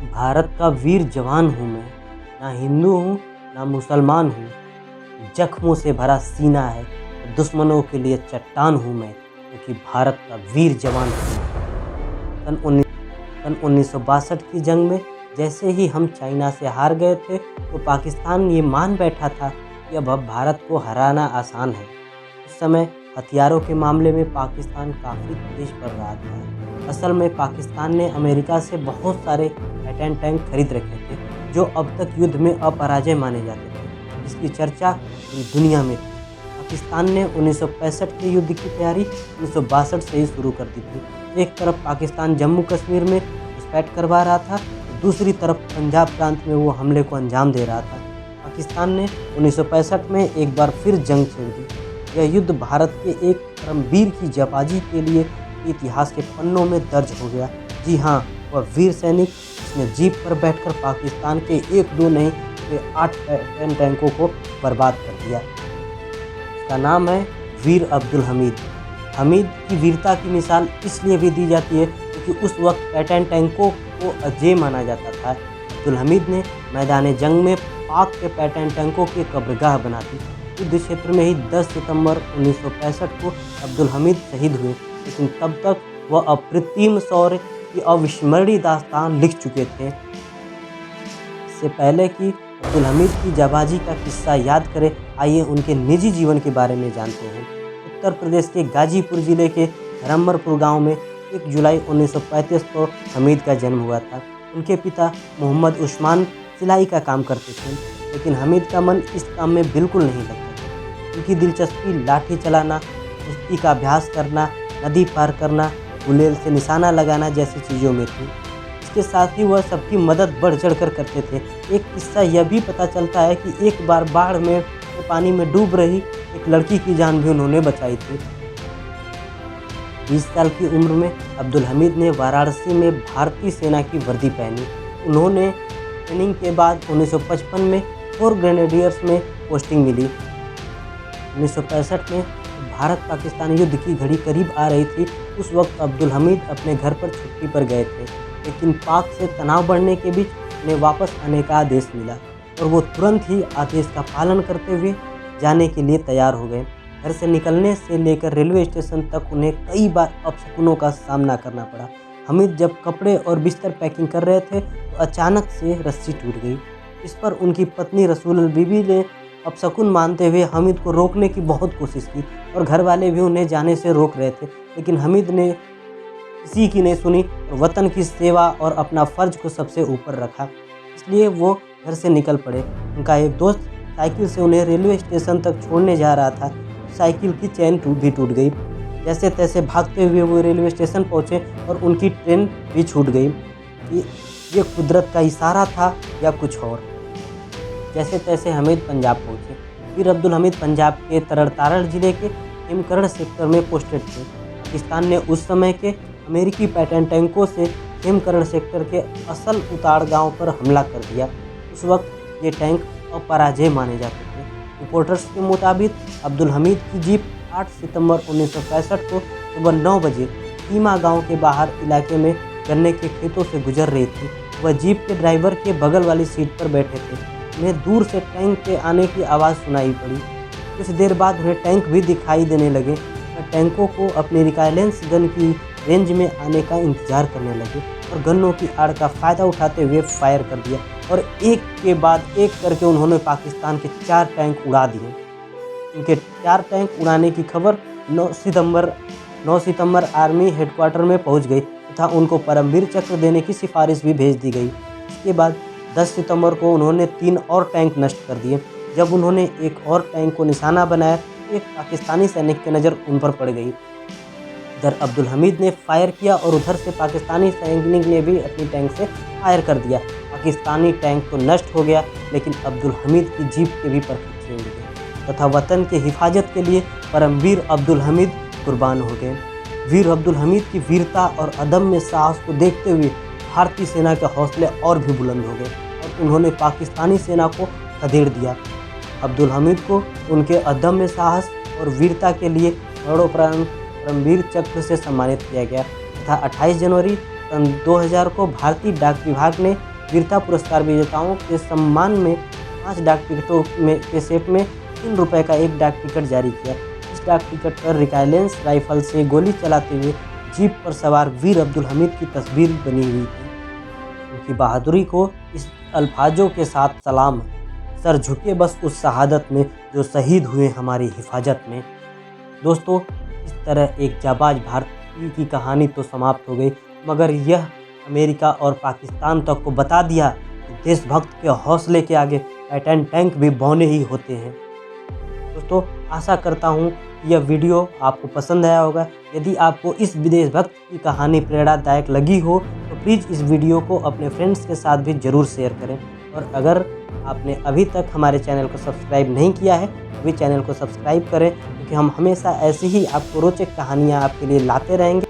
भारत का वीर जवान हूँ मैं, ना हिंदू हूँ ना मुसलमान हूँ। जख्मों से भरा सीना है, दुश्मनों के लिए चट्टान हूँ मैं, क्योंकि भारत का वीर जवान हूँ मैं। सन 1962 की जंग में जैसे ही हम चाइना से हार गए थे, तो पाकिस्तान ये मान बैठा था कि अब भारत को हराना आसान है। उस समय हथियारों के मामले में पाकिस्तान काफ़ी तेज पड़ रहा था। असल में पाकिस्तान ने अमेरिका से बहुत सारे पैटर्न टैंक खरीद रखे थे, जो अब तक युद्ध में अपराजय माने जाते थे, जिसकी चर्चा पूरी दुनिया में थी। पाकिस्तान ने 1965 के युद्ध की तैयारी 1962 से ही शुरू कर दी थी। एक तरफ पाकिस्तान जम्मू कश्मीर में घुसपैठ करवा रहा था, तो दूसरी तरफ पंजाब प्रांत में वो हमले को अंजाम दे रहा था। पाकिस्तान ने 1965 में एक बार फिर जंग छेड़ दी। यह युद्ध भारत के एक परमवीर की जाबाजी के लिए इतिहास के पन्नों में दर्ज हो गया। जी हाँ, वह वीर सैनिक जिसने जीप पर बैठकर पाकिस्तान के 1-2 नहीं पूरे 8 पैटर्न टैंकों को बर्बाद कर दिया। उसका नाम है वीर अब्दुल हमीद। हमीद की वीरता की मिसाल इसलिए भी दी जाती है क्योंकि उस वक्त पैटर्न टैंकों को अजेय माना जाता था। अब्दुल हमीद ने मैदान जंग में पाक के पैटर्न टैंकों की कब्रगाह बना दी। युद्ध क्षेत्र में ही 10 सितंबर 1965 को अब्दुल हमीद शहीद हुए, लेकिन तब तक वह अप्रतिम शौर्य की अविस्मरणीय दास्तान लिख चुके थे। इससे पहले कि अब्दुल हमीद की जाबाजी का किस्सा याद करें, आइए उनके निजी जीवन के बारे में जानते हैं। उत्तर प्रदेश के गाजीपुर जिले के धरमपुर गांव में 1 जुलाई 1935 को हमीद का जन्म हुआ था। उनके पिता मोहम्मद उस्मान सिलाई का काम करते थे, लेकिन हमीद का मन इस काम में बिल्कुल नहीं लगता था। उनकी दिलचस्पी लाठी चलाना, कुश्ती का अभ्यास करना, नदी पार करना, गुलेल से निशाना लगाना जैसी चीज़ों में थी। इसके साथ ही वह सबकी मदद बढ़ चढ़ कर करते थे। एक किस्सा यह भी पता चलता है कि एक बार बाढ़ में पानी में डूब रही एक लड़की की जान भी उन्होंने बचाई थी। 20 साल की उम्र में अब्दुल हमीद ने वाराणसी में भारतीय सेना की वर्दी पहनी। उन्होंने ट्रेनिंग के बाद 1955 में 4 ग्रेनेडियर्स में पोस्टिंग मिली। 1965 में भारत पाकिस्तान युद्ध की घड़ी करीब आ रही थी। उस वक्त अब्दुल हमीद अपने घर पर छुट्टी पर गए थे, लेकिन पाक से तनाव बढ़ने के बीच उन्हें वापस आने का आदेश मिला और वो तुरंत ही आदेश का पालन करते हुए जाने के लिए तैयार हो गए। घर से निकलने से लेकर रेलवे स्टेशन तक उन्हें कई बार अपशकुनों का सामना करना पड़ा। हमीद जब कपड़े और बिस्तर पैकिंग कर रहे थे तो अचानक से रस्सी टूट गई। इस पर उनकी पत्नी रसूल बीबी ने अपशकुन मानते हुए हमीद को रोकने की बहुत कोशिश की और घर वाले भी उन्हें जाने से रोक रहे थे, लेकिन हमीद ने किसी की नहीं सुनी और वतन की सेवा और अपना फ़र्ज को सबसे ऊपर रखा। इसलिए वो घर से निकल पड़े। उनका एक दोस्त साइकिल से उन्हें रेलवे स्टेशन तक छोड़ने जा रहा था। साइकिल की चैन टूट गई। जैसे तैसे भागते हुए वो रेलवे स्टेशन पहुँचे और उनकी ट्रेन भी छूट गई। ये कुदरत का इशारा था या कुछ और। जैसे तैसे हमीद पंजाब पहुँचे। फिर अब्दुल हमीद पंजाब के तरतारण जिले के हेमकरण सेक्टर में पोस्टेड थे। पाकिस्तान ने उस समय के अमेरिकी पैटर्न टैंकों से हेमकरण सेक्टर के असल उताड़ गांव पर हमला कर दिया। उस वक्त ये टैंक अपराजय माने जाते थे। रिपोर्टर्स के मुताबिक अब्दुल हमीद की जीप 8 सितंबर 1965 को सुबह 9 बजे सीमा गांव के बाहर इलाके में गन्ने के खेतों से गुजर रही थी। वह जीप के ड्राइवर के बगल वाली सीट पर बैठे थे। उन्हें दूर से टैंक के आने की आवाज़ सुनाई पड़ी। कुछ देर बाद उन्हें टैंक भी दिखाई देने लगे। वह टैंकों को अपने रिकाइलेंस गन की रेंज में आने का इंतजार करने लगे और गन्नों की आड़ का फ़ायदा उठाते हुए फायर कर दिया और एक के बाद एक करके उन्होंने पाकिस्तान के 4 टैंक उड़ा दिए। इनके 4 टैंक उड़ाने की खबर 9 सितंबर आर्मी हेडक्वार्टर में पहुंच गई तथा उनको परमवीर चक्र देने की सिफारिश भी भेज दी गई। इसके बाद 10 सितंबर को उन्होंने 3 और टैंक नष्ट कर दिए। जब उन्होंने एक और टैंक को निशाना बनाया तो एक पाकिस्तानी सैनिक की नज़र उन पर पड़ गई। इधर अब्दुल हमीद ने फायर किया और उधर से पाकिस्तानी सैनिक ने भी अपनी टैंक से फायर कर दिया। पाकिस्तानी टैंक तो नष्ट हो गया, लेकिन अब्दुल हमीद की जीप के भी परखच्चे उड़ गए तथा वतन की हिफाजत के लिए परमवीर अब्दुल हमीद कुर्बान हो गए। वीर अब्दुल हमीद की वीरता और अदम्य साहस को देखते हुए भारतीय सेना के हौसले और भी बुलंद हो गए और उन्होंने पाकिस्तानी सेना को खदेड़ दिया। अब्दुल हमीद को उनके अदम्य साहस और वीरता के लिए मरणोपरांत परमवीर चक्र से सम्मानित किया गया तथा 28 जनवरी सन 2000 को भारतीय डाक विभाग ने वीरता पुरस्कार विजेताओं के सम्मान में 5 डाक टिकटों के सेट में 3 रुपये का एक डाक टिकट जारी किया। इस डाक टिकट पर रिकाइलेंस राइफल से गोली चलाते हुए जीप पर सवार वीर अब्दुल हमीद की तस्वीर बनी हुई थी। उनकी बहादुरी को इस अल्फाजों के साथ सलाम, सर झुके बस उस शहादत में जो शहीद हुए हमारी हिफाजत में। दोस्तों, इस तरह एक जाबाज भारतीय की कहानी तो समाप्त हो गई, मगर यह अमेरिका और पाकिस्तान तक को बता दिया कि देशभक्त के हौसले के आगे टाइटैन टैंक भी बौने ही होते हैं। दोस्तों, आशा करता हूँ यह वीडियो आपको पसंद आया होगा। यदि आपको इस देशभक्त की कहानी प्रेरणादायक लगी हो तो प्लीज़ इस वीडियो को अपने फ्रेंड्स के साथ भी ज़रूर शेयर करें। और अगर आपने अभी तक हमारे चैनल को सब्सक्राइब नहीं किया है तो अभी चैनल को सब्सक्राइब करें, क्योंकि हम हमेशा ऐसी ही आपको रोचक कहानियाँ आपके लिए लाते रहेंगे।